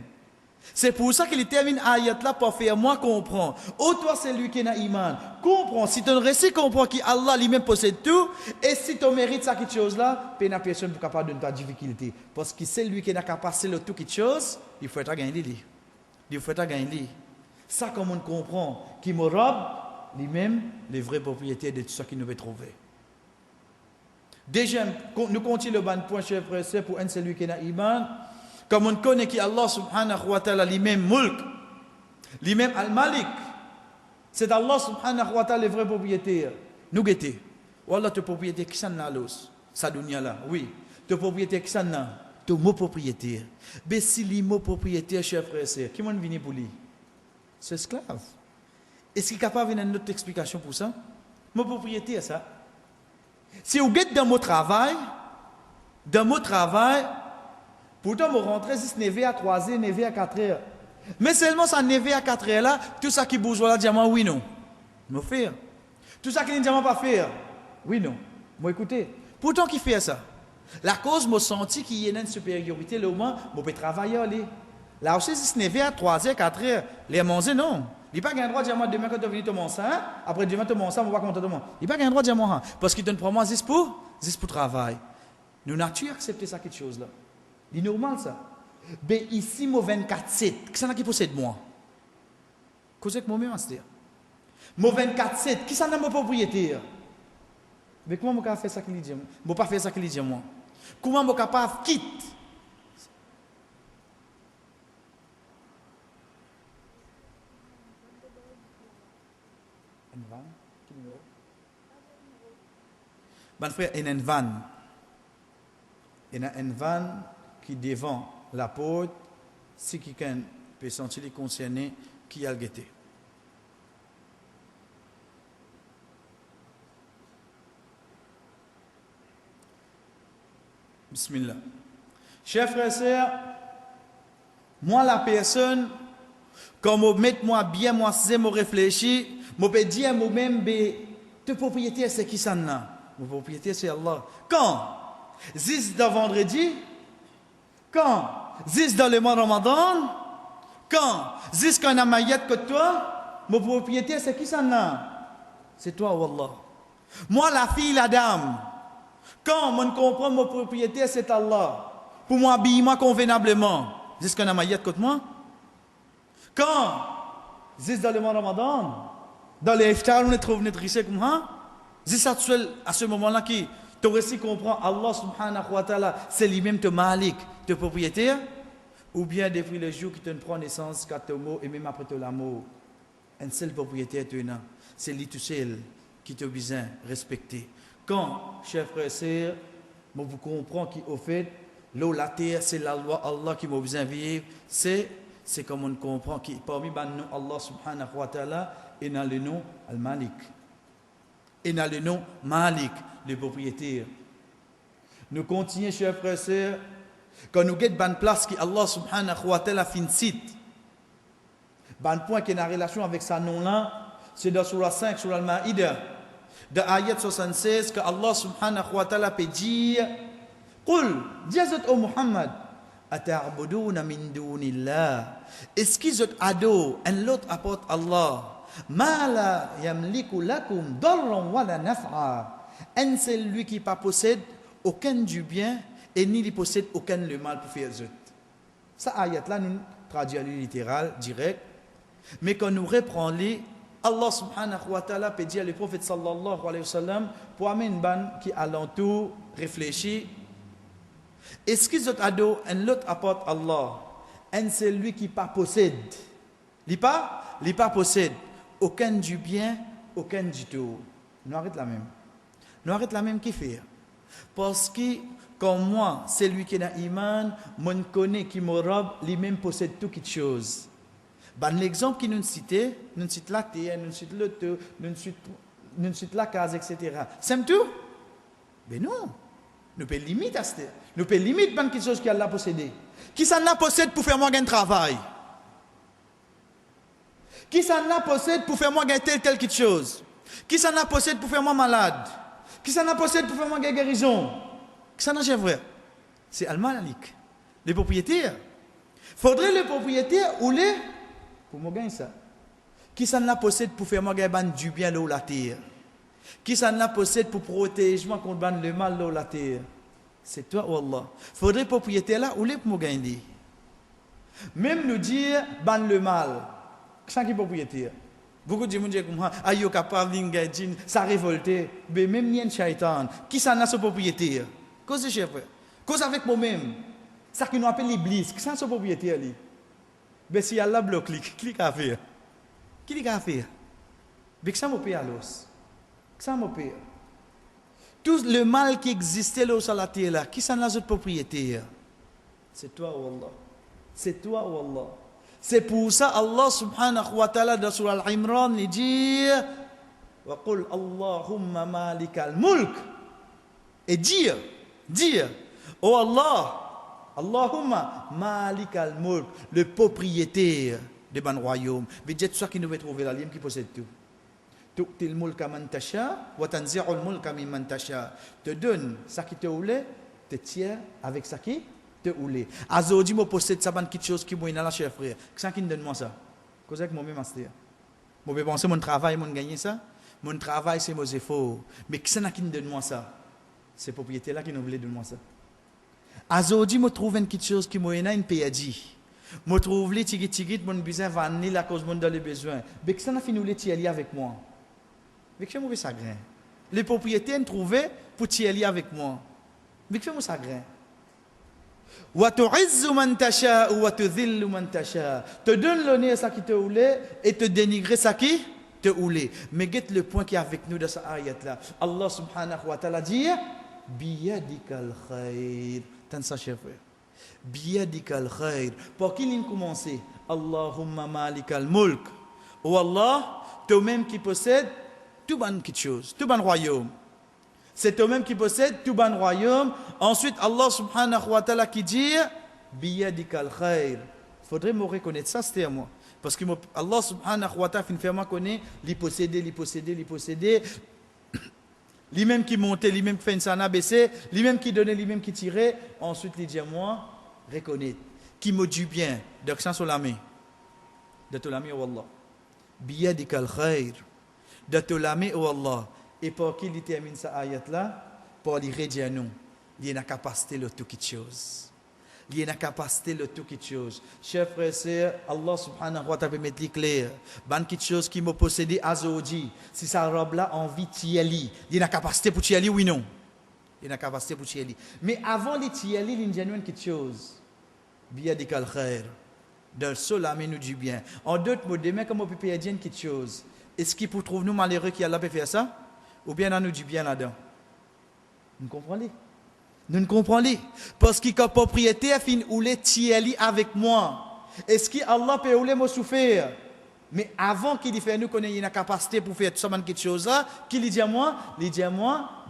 C'est pour ça qu'il termine ayat là pour faire moi comprendre. Oh toi c'est lui qui est dans iman. Comprends, si tu réussis comprends qu'Allah lui-même possède tout, et si tu mérites ça quelque chose là, pas personne pour capable de ta difficulté. Parce que c'est lui qui est capacité de toute chose, il faut être gagner lui. Il faut être gagner. Ça comme on comprend, qui me robe lui-même les vrais propriétaires de tout ça qu'il nous veut trouver. Déjà, nous continuons le bon point, chers frères et sœurs, pour un celui qui est dans iman. Comme on connaît qui Allah subhanahu wa ta'ala lui-même mulk, lui-même al-malik, c'est Allah subhanahu wa ta'ala le vrai propriétaire. Nous guettez. Wallah, tu propriétaire qui s'en a l'os, sa dunya là, oui. Tu propriétaire qui s'en a, tu mot propriétaire. Mais si les mots propriétaire, chers frères et sœurs, qui m'ont venu pour lui? C'est esclave. Est-ce qu'il est capable d'une autre explication pour ça? Mot propriétaire, ça. Si vous êtes dans mon travail, pourtant, je rentre juste 9h à 3h, 9h à 4h. Mais seulement ça 9h à 4h là, tout ça qui bourgeois là, diamant, oui, non. Me faire. Tout ça qui n'est diamant pas faire. Oui, non. Moi, écoutez. Pourtant, qui fait ça? La cause, je senti qu'il y a une supériorité, le moment, je peux travailler. Là aussi, si 9h à 3h, 4h, les manger, non. Il n'y a pas un droit de diamant demain quand tu viens te manger, après demain te manger, on va compter de moi. Il n'y a pas un droit de diamant, parce qu'il donne pour moi, juste pour travail. Nous n'avons accepté ça, quelque chose là. C'est normal ça. Mais ici, moi 24/7, qui s'en a qui possède moi? Qu'est-ce que moi c'est-à-dire? Moi 24/7, qui s'en a mon propriétaire? Mais comment je peux faire ça qu'il dit? Je ne peux pas faire ça qu'il dit moi. Comment je suis capable de quitter? Une vanne? Quel numéro? Bon frère, il y a une vanne. Il y a une vanne qui devant la porte, si quelqu'un peut sentir les concernés, qui a le guetté. Bismillah. Chers frères et sœurs, moi la personne, quand je mets moi bien, moi c'est me réfléchir, je peux dire moi-même, te propriétaire c'est qui ça là? Mon propriétaire c'est Allah. Quand? Zis de vendredi? Quand? Zis dans le mois Ramadan? Quand? Zis quand on a maillette que toi? Mon propriétaire c'est qui ça là? C'est toi, Wallah. Moi la fille, la dame. Quand on comprend mon propriétaire, c'est Allah. Pour moi, habille-moi convenablement. C'est ce qu'on a maillé contre moi. Quand, c'est dans le mois Ramadan, dans les iftar, on est trouvé notre richesse comme ça. C'est ça à ce moment-là qui, tu aussi comprends Allah subhanahu wa ta'ala, c'est lui-même te malik, te propriétaire. Ou bien depuis le jour qui te prend naissance, quatre mots, et même après tout l'amour. Un seul propriétaire, c'est lui tout seul qui te besoin de respecter. Quand, chers frères et sœurs, vous comprenez qu'au fait, l'eau, la terre, c'est la loi Allah qui m'a besoin de vivre, c'est comme on comprend que parmi les noms Allah subhanahu wa ta'ala, il y a le nom Al-Malik. Il y a le nom Malik, le propriétaire. Nous continuons, chers frères et sœurs, quand nous avons une place qui Allah subhanahu wa ta'ala fin site, un point qui est en relation avec ce nom-là, c'est dans Surah 5, Surah Al-Ma'ida, de ayat 76, que Allah subhanahu wa ta'ala peut dire, Qul, dis au Muhammad, Ata'buduna min dunillah, est-ce qu'ils ont ado, un l'autre apporte Allah, ma la yamliku lakum darran wa la naf'a, un c'est lui qui ne possède aucun du bien, et ni ne possède aucun le mal pour faire zut. Ça ayat-là, nous traduisons littéral, direct, mais quand nous reprenons, Allah subhanahu wa ta'ala peut dire le prophète sallallahu alayhi wa sallam pour amener une banne qui alentour réfléchit. Est-ce qu'ils ont ado un l'autre apporte Allah, un c'est lui qui pas possède, il pas possède aucun du bien, aucun du tout. Nous arrêtons la même qui fait. Parce que comme moi, c'est lui qui est dans l'iman, moi connais qui me robe, lui-même possède toute chose. Ben, l'exemple qui nous cite la terre, nous cite le tout, nous cite la case, etc. C'est tout? Mais non. Nous pouvons limiter à ça. Nous pouvons limiter quelque chose qui Allah possédé. Qui s'en a possède pour faire moi un travail? Qui s'en a possède pour faire moi gagner telle quelque chose? Qui s'en a possède pour faire moi malade? Qui s'en a possède pour faire moi gagner guérison? Qui s'en a j'ai vrai? C'est Al-Malik, les propriétaires. Faudrait les propriétaires ou les pour moi gagner ça. Qui s'en a possède pour faire moi gagner du bien là où la terre? Qui s'en a possède pour protéger moi contre le mal là où la terre? C'est toi ou Allah. Faudrait propriétaire là ou les pour moi gagner. Même nous dire ban le mal. Qui est propriétaire? Beaucoup de gens disent comme ça, yo capable d'ingérer, ça révolté, mais même ni un shaitan. Qui s'en a ce propriétaire? Cause de chef, cause avec moi-même. Ça qui nous appelle l'iblis, qui s'en a ce propriétaire là? Mais si Allah bloque, clique à faire. Qui dit à faire? Mais que ça me paye à l'os. Que ça me paye. Tout le mal qui existait là sur la terre là, qui s'en a ce propriétaire? C'est toi ou Allah. C'est toi ou Allah. C'est pour ça Allah subhanahu wa ta'ala dans Surah Al-Imran il dit wa qul Allahumma malikal mulk et dire oh Allah Allahumma malikal mulk le propriétaire de ban royaume mais c'est ça qui nous va trouver la ligne qui possède tout tu'til mulka man tasha wa tanzi'ul mulka mimman tasha te donne ça qui te voulait te tient avec ça qui te oulé. Azodi me possède ça ban quelque chose qui moi dans la chef frère. Qu'est-ce qui me donne moi ça? Cause que moi même master. Moi vais penser mon travail mon gagner ça. Mon travail c'est mes efforts. Mais qu'est-ce qui me donne moi ça? C'est propriété là qui nous voulait donner moi ça. Azodi me trouve une quelque chose qui moi dans une péadi. Me trouve les tigit mon besoin vanner la cause mon dans les besoins. Mais qu'est-ce qui fini les tirer avec moi? Mais qu'est-ce mauvais chagrin. Les propriétaires me trouvaient pour tirer avec moi. Mais qu'est-ce mauvais chagrin. Wa tu'izzu man tasha wa tudhillu man tasha. Te donne l'honneur ça qui te voulait et te dénigrer ça qui te voulait. Mais guette le point qui est avec nous dans cette ayat là. Allah subhanahu wa ta'ala dit biyadikal khair. Tant ça cher frère. Biyadikal khair. Pour qui il commencer? Allahumma malikal mulk. Oh Allah, toi-même qui possède tout ban quelque chose, tout ban royaume. C'est toi-même qui possède tout ban royaume. Ensuite, Allah subhanahu wa ta'ala qui dit biyadikal khair. Faudrait me reconnaître ça, c'était à moi. Parce que Allah subhanahu wa ta'ala fait moi connaître, les posséder. Lui-même qui montait, lui-même qui fait une sana baissée, lui-même qui donnait, lui-même qui tirait. Ensuite, il dit à moi, reconnaître. Qui me dit bien, de ça sur la main. De te la main, oh Allah. Biyadikal khair. De te la main, oh Allah. Et pour qui il termine cette ayat là, pour lui dire nous, il y a une capacité de tout quelque chose. Il y a une capacité de tout quelque chose. Chers frères et sœurs, Allah subhanahu wa ta'ala peut mettre clair. Ban quelque chose qui m'a possédé à Zodi. Si sa robe là envie tieli, il y a une capacité pour tieli oui non. Il y a une capacité pour tieli. Mais avant les tieli, il y a quelque chose. Bien dit qu'al khair. Dans le sol, amène nous du bien. En d'autres mots, demain, comme on peut payer quelque chose, est-ce qu'il pour trouver nous malheureux qui Allah peut faire ça? Ou bien on nous du bien là-dedans? Nous comprenez? Nous ne comprenons pas. Parce que quand propriétaire fin ou les tieli avec moi, est-ce que Allah peut ou les me souffrir? Mais avant qu'il fait nous connaître une capacité pour faire tout ça quelque chose là, qu'il dit à moi,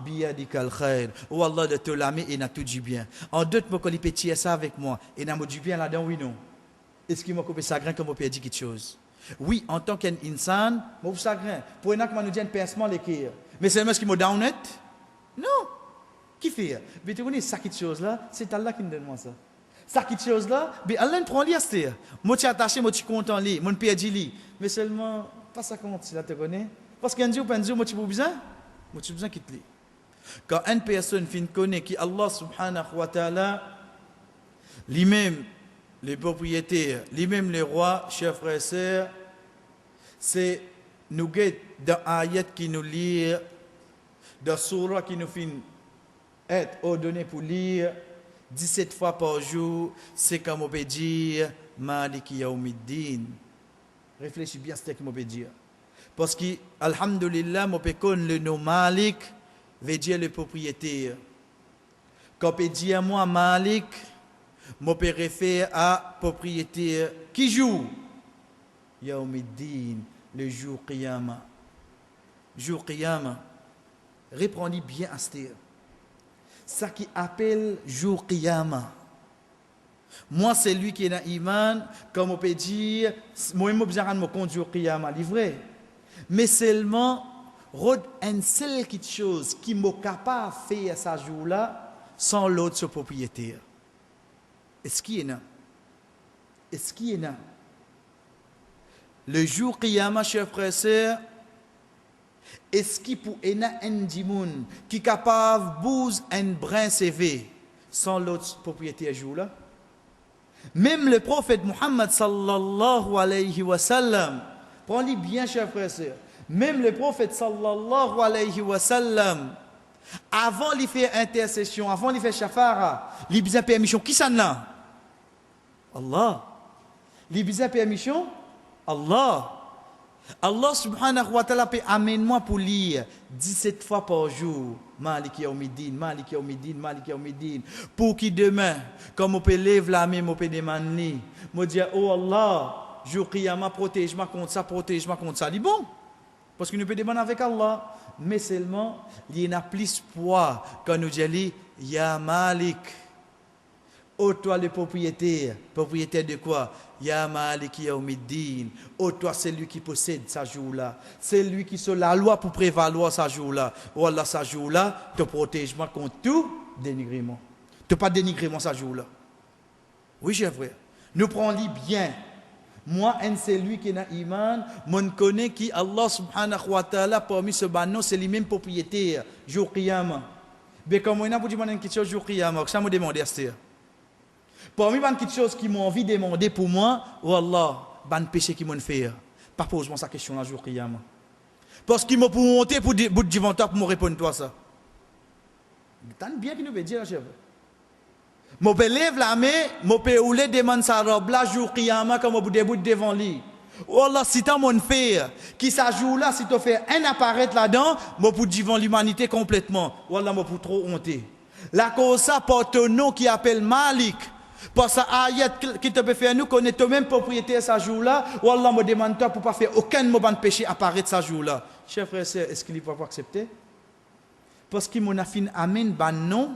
biyadikal khair. Ou Allah de te l'aimer et n'a tout du bien. En d'autres mots, quand il peut tirer ça avec moi, et n'a du bien là-dedans, oui non. Est-ce qu'il m'a coupé ça grain comme on peut dire quelque chose? Oui, en tant qu'insan, moi ça grain. Pour une nous dit un pincement l'équerre. Mais c'est même ce qui m'a down net? Non. Qui fait? Mais tu connais ça quelque chose là, c'est Allah qui me donne moi ça. Ça quelque chose là, mais Allah ne prend li astir. Moi tu attaché, moi tu content li, moi perdu li. Mais seulement pas ça compte si là tu connais. Parce qu'un jour moi tu besoin, moi tu besoin quitte li. Quand une personne fin connaît qui Allah subhanahu wa ta'ala lui-même les propriétaires, lui-même les rois, chers frères et sœurs, c'est nous guette dans ayat qui nous lit, dans surah qui nous fait être ordonné pour lire 17 fois par jour, c'est comme on peut dire Maliki Yawmiddin. Réfléchis bien à ce que on peut dire. Parce que, alhamdulillah, on peut connaître le nom Malik, veut dire le propriétaire. Quand on peut dire moi Malik, on peut référer à propriétaire qui joue Yawmiddin, le jour Qiyamah. Jour Qiyamah. Répondez bien à ce que ça qui appelle jour Qiyamah. Moi, c'est lui qui est dans l'iman, comme on peut dire, moi, je besoin de me conduire Qiyamah, c'est vrai. Mais seulement, une seule chose qui m'a capable de faire ce jour-là, sans l'autre propriétaire. Est-ce qu'il y en a? Est-ce qu'il y en a? Le jour Qiyamah, chers frères et sœurs, est-ce qu'il pour un dimoun qui est capable de bouger un brin CV sans l'autre propriétaire jour-là? Même le prophète Muhammad sallallahu alayhi wa sallam, prenez bien, chers frères et sœurs, même le prophète sallallahu alayhi wa sallam, avant de faire intercession, avant de faire shafara, il besoin de permission. Qui ça là? Allah. Il besoin de permission? Allah. Allah subhanahu wa ta'ala peut amener moi pour lire 17 fois par jour. Malik Yawmiddin, Malik Yawmiddin, Malik Yawmiddin. Pour qui demain, comme on peut lever la main, on peut demander, on dire, oh Allah, jour Qiyamah, protège-moi contre ça, protège-moi contre ça. Il est bon. Parce que nous pouvons demander avec Allah. Mais seulement, il y a plus poids quand nous disons, Ya Malik. Oh toi le propriétaire de quoi? Ya Malik Yawmiddin. Oh toi c'est lui qui possède sa jour-là. C'est lui qui sur la loi pour prévaloir sa jour-là. Oh Allah sa jour-là, te protège-moi contre tout dénigrement. Tu pas dénigrement sa jour-là. Oui, cher frère. Nous prenons bien. Moi, c'est lui qui est dans l'iman. Mon connaît qui Allah subhanahu wa ta'ala parmi ce banno, c'est lui-même propriétaire. Jour Qiyamah. Mais comme on a pour demander quelque chose jour Qiyamah, ça me demande à ce parmi les petites choses qui m'ont envie de demander pour moi, oh Allah, ban péché qui m'ont fait. Pas pose-moi sa question là jour Qiyamah. Parce qu'il m'a pour monter pour bout du ventre pour me répondre toi ça. T'as bien qui nous veut dire là, chef. Mon père lève la main, mon père oulé demande sa robe là jour Qiyamah comme au bout devant lui. Oh Allah, si t'as mon frère qui sa jour là, si tu fais un apparaître là-dedans, moi pour devant l'humanité complètement. Oh Allah, moi pour trop honter. La cause ça porte un nom qui appelle Malik. Parce que ayat qui te peut faire nous connaître toi-même propriétaire sa jour-là, ou Allah me demande toi pour pas faire aucun moment de péché apparaître sa jour-là. Chers frères et sœurs, est-ce qu'il va pas accepter? Parce qu'il m'a fin amène ban nom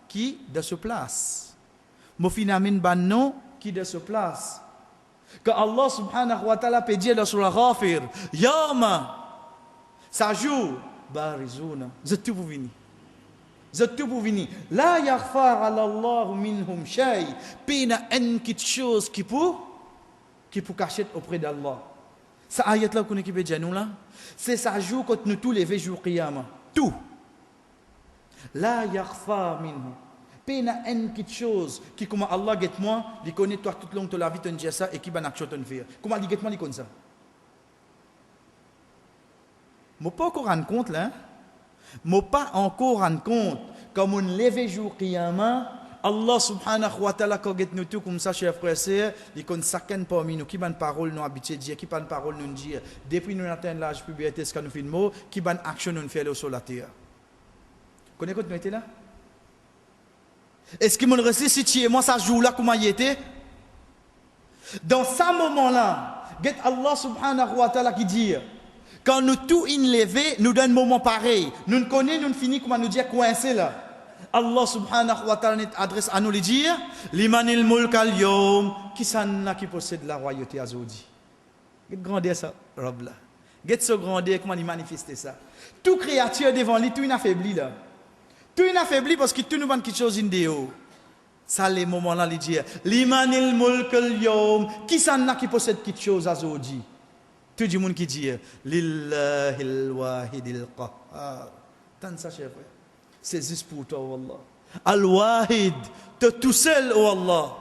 qui de ce place. M'a fin amène ban nom qui de ce place. Que Allah subhanahu wa ta'ala peut dire dans sur la Ghafir, Yama, sa jour, barizuna, vous êtes tout pour venir. Vous êtes tout pour venir. La yaghfar ala Allah minhum shay. Pina une petite chose qui peut cacher auprès d'Allah. Ça ayat là qu'on équipe de nous là. C'est ça jour quand nous tous les jours Qiyamah. Tout. La yakhfa minhu. Pena une petite chose qui comment Allah guette moi, il connaît toi toute longue de la vie, tu dis ça et qui ban action tu faire. Comment il guette moi, il connaît ça. Moi pas encore rendre compte là. Moi pas encore rendre compte comme on lève jour qiyamah, Allah subhanahu wa ta'ala quand guette nous tout comme ça chers frères et sœurs, il connaît chacun parmi nous qui ban parole nous habitué dire, qui ban parole nous dire depuis nous atteindre l'âge puberté ce que nous fait mot, qui ban action nous faire sur la terre. Connais quand nous était là? Est-ce que mon resté situé moi ça joue là comment il était? Dans ce moment-là, get Allah subhanahu wa ta'ala qui dit quand nous tout inlevé, nous donne un moment pareil. Nous connaissons, nous finissons comment nous dire coincé là. Allah subhanahu wa ta'ala adresse à nous le dire limanil mulk al yawm qui s'en qui possède la royauté aujourd'hui. Get grandeur ça, Rob là. Get ce grandeur comment il manifeste ça. Tout créature devant lui tout inaffaibli là. Tout inaffaibli parce que tout nous vend quelque chose in dehors. Ça les moments là il dit limanil mulk al yawm qui s'en qui possède quelque chose aujourd'hui. Tout le monde qui dit lillahil wahidil qahhar. Tant ça cher frère. C'est juste pour toi, oh Allah. Al-Wahid, tu es tout seul, oh Allah.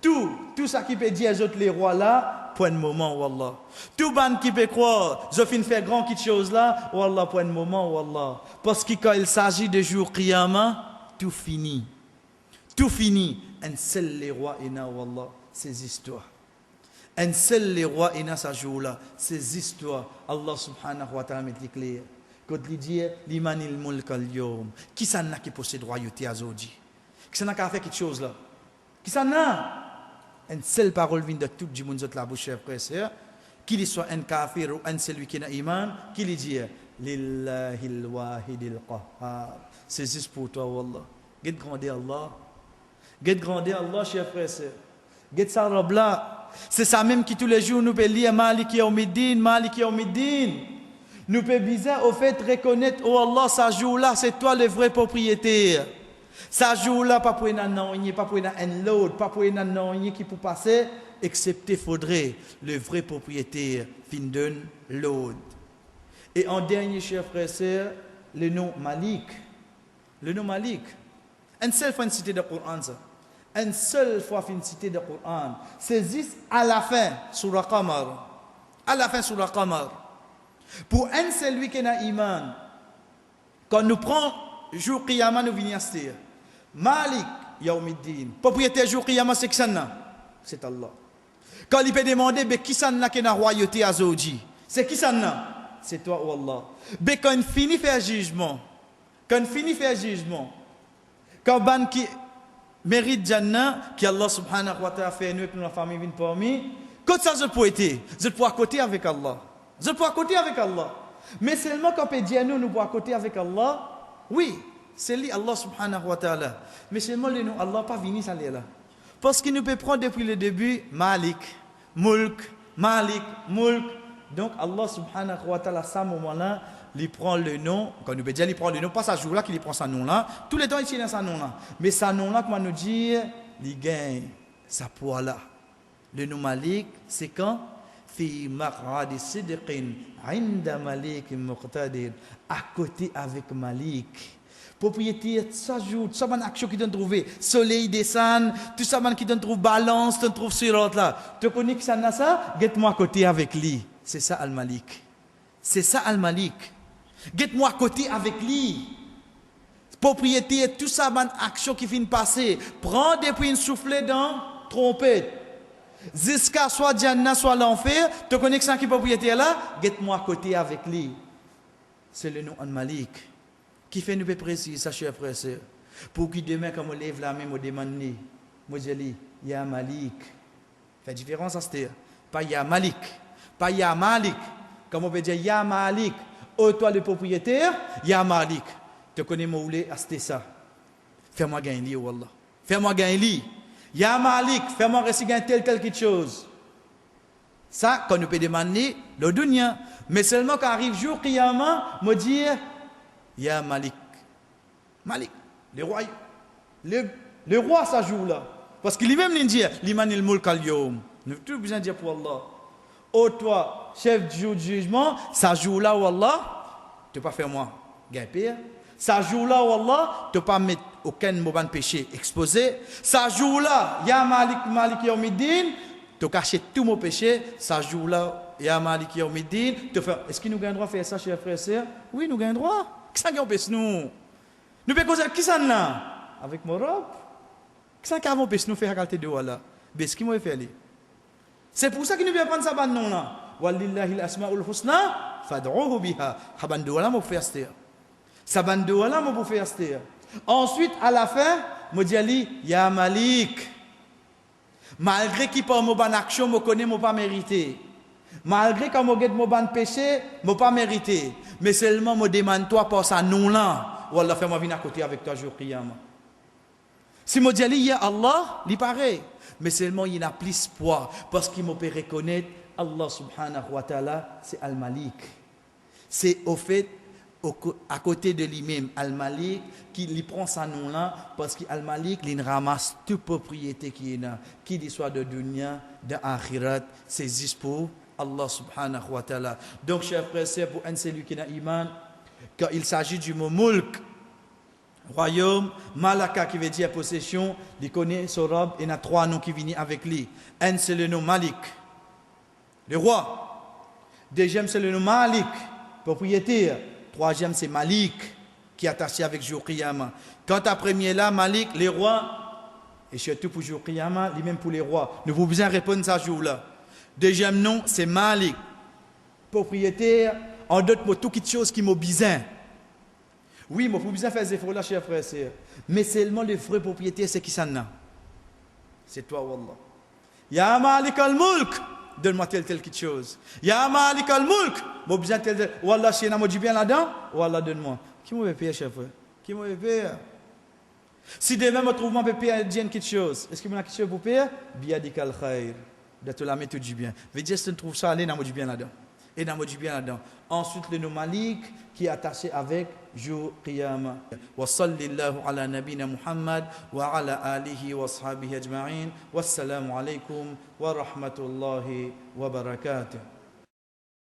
Tout ça qui peut dire aux autres les rois là, pour un moment, oh Allah. Tout ban qui peut croire, je finis faire grand quelque chose là, oh Allah, pour un moment, oh Allah. Parce que quand il s'agit de jour qiyamah, tout finit. Tout finit. Un seul les rois et na, oh Allah, ces histoires. Un seul les rois et na, sa jour là, ces histoires. Allah subhanahu wa ta'ala met les clairs. Quand il dit limanil mulk al yawm, qui s'en a qui possède royauté aujourd'hui? Qui s'en a qui a fait quelque chose là? Qui s'en a? Une seule parole vient de tout le monde de la bouche, chers frères et sœurs. Qu'il soit un kafir ou un celui qui n'a iman, qu'il dit lillahil wahidil qahhar. C'est juste pour toi, wallah. Get grandeur Allah. Get grandeur Allah, chers frères et sœurs. Get sa robe là. C'est ça même qui tous les jours nous peut lire Malik Yawmiddin, Malik Yawmiddin. Nous pouvons bizarre au fait reconnaître, oh Allah, ça joue là, c'est toi le vrai propriétaire. Ça joue là, pas pour un pas pour un l'autre, pas pour un qui peut passer, excepté faudrait le vrai propriétaire, fin donne l'autre. Et en dernier, chers frères et sœurs, le nom Malik. Le nom Malik. Une seule fois une cité de Coran, ça. Une seule fois une cité de Coran. C'est juste à la fin, sur la Qamar. À la fin, sur la Qamar. Pour un seul lui qui a iman, quand nous prenons jour Qiyamah, nous venons à se dire Malik Yawmiddin, propriétaire jour Qiyamah, c'est qui ça? C'est Allah. Quand il peut demander, qui ça qui a royauté à Zodi? C'est qui ça? C'est toi, oh Allah. Mais quand il finit faire jugement, quand ban qui mérite Jannah, qui Allah subhanahu wa ta'ala fait nous que la famille vient parmi, quand ça je peux être, je peux à côté avec Allah. Je peux à côté avec Allah. Mais seulement quand on peut dire nous pouvons à côté avec Allah, oui, c'est lui Allah subhanahu wa ta'ala. Mais seulement le nom Allah pas venu ça là. Parce qu'il nous peut prendre depuis le début Malik, Mulk. Donc Allah subhanahu wa ta'ala à ce moment-là, il prend le nom, quand nous peut dire il prend le nom, pas ça jour là qu'il prend sa nom là, tous les temps il tient sa nom là. Mais sa nom là comment nous dire, il gagne sa poids là. Le nom Malik, c'est quand fi maq'adi sidqin 'inda malik muqtadir, à côté avec Malik. Propriétaire, ça joue, ça man action qui donne trouver, soleil descend, tout ça man qui donne trouve balance, donne trouve sirat là. Tu connais que ça n'a ça, get-moi à côté avec lui. C'est ça Al-Malik. C'est ça Al-Malik. Get-moi à côté avec lui. Propriétaire, tout ça man action qui vient passer, prends depuis une soufflée dans trompette. Jusqu'à soit Jannah, soit l'enfer, tu connais que ça qui est propriétaire là, get-moi à côté avec lui. C'est le nom Al-Malik. Qui fait nous préciser ça, chers frères et sœurs. Pour que demain, quand on lève la main, on demande, moi je dis, Ya Malik. Fait différence à ce pas Ya Malik. Pas Ya Malik. Comme on peut dire Ya Malik. Oh, toi le propriétaire, Ya Malik. Tu connais mon oulé, c'était ça. Fais-moi gagner, Wallah. Fais-moi gagner. Ya Malik, fais-moi réciter gagner telle quelque chose. Ça, quand nous peut demander, le dunya. Mais seulement quand arrive jour Qiyamah, me dire, Ya Malik. Malik, le roi. Le roi, ça joue là. Parce qu'il lui-même dit, Limanil mulk al yawm. Nous n'avons plus besoin de dire pour Allah. Oh, toi, chef du jugement, ça joue là, Wallah. Tu ne peux pas faire moi. Gagne pire. Ça jour-là, Wallah, tu ne pas mettre aucun mauvais péché exposé. Ça jour-là, Ya Malik Malik Yawmiddin, tu caches tout mon péché. Ça jour-là, Ya Malik Yawmiddin, tu fais, est-ce qu'il nous gagne droit de faire ça, chers frères et sœurs? Oui, nous gagnons droit. Qui ça qui empêche nous? Nous pouvons causer qui ça là? Avec mon robe. Qui ça qui empêche nous faire la qualité de Wallah? Mais ce qu'il m'a fait. C'est pour ça qu'il nous vient prendre ça ban non là. Walillahi al-asma'ul husna fad'uhu biha. Haban de Wallah, mon frère Stéa. Saban de Wallah, mon frère Stéa. Ensuite, à la fin, je dis, Ya Malik. Malgré qu'il pas mon bonne action, je connais mon pas mérité. Malgré que je mon bon péché, je pas mérité. Mais seulement je demande toi pour ça non là. Wallah, fais-moi venir à côté avec toi jour qiyamah. Si je dis, Ya Allah, il paraît. Mais seulement il a plus poids parce qu'il me peut reconnaître Allah subhanahu wa ta'ala, c'est Al-Malik. C'est au fait à côté de lui-même, Al-Malik, qui lui prend sa nom-là, parce qu'Al-Malik, il ramasse toute propriété qui est là, qui soit de dunya, de akhirat, c'est juste pour Allah subhanahu wa ta'ala. Donc, chers frères et sœurs, pour un celui qui a iman, quand il s'agit du mot mulk, royaume, Malaka qui veut dire possession, il connaît son robe, et il y a trois noms qui viennent avec lui. Un, c'est le nom Malik, le roi. Deuxième, c'est le nom Malik, propriétaire. Troisième, c'est Malik, qui est attaché avec jour Qiyamah. Quant à premier là, Malik, les rois, et surtout pour jour Qiyamah, lui-même pour les rois. Nous vous besoin répondre ça jour-là. Deuxième nom, c'est Malik, propriétaire, en d'autres mots, toute chose qui m'a besoin. Oui, il faut bien faire des efforts là, chers frères et sœurs. Mais seulement le vrai propriétaire, c'est qui ça n'a. C'est toi, Wallah. Ya Malik al-Mulk. Donne-moi telle quelque chose. Ya Malik al-Mulk. Moi, besoin tel. Wallah, si on a du bien là-dedans, Wallah, donne-moi. Qui m'a payé, chef frère? Qui m'a payé? Si demain, je trouve que je payer quelque chose, est-ce que vous avez quelque chose pour payer? Biadik al-Khair. De te la mettre du bien. Veut dire, si tu trouves ça, allez, on a du bien là-dedans. Et on a du bien là-dedans. Ensuite, le nom Malik, qui est attaché avec jour Qiyamah. Wa sallallahu ala nabina Muhammad wa ala alihi wa ashabihi ajma'in. Wassalamu alaikum wa rahmatullahi wa barakatuh.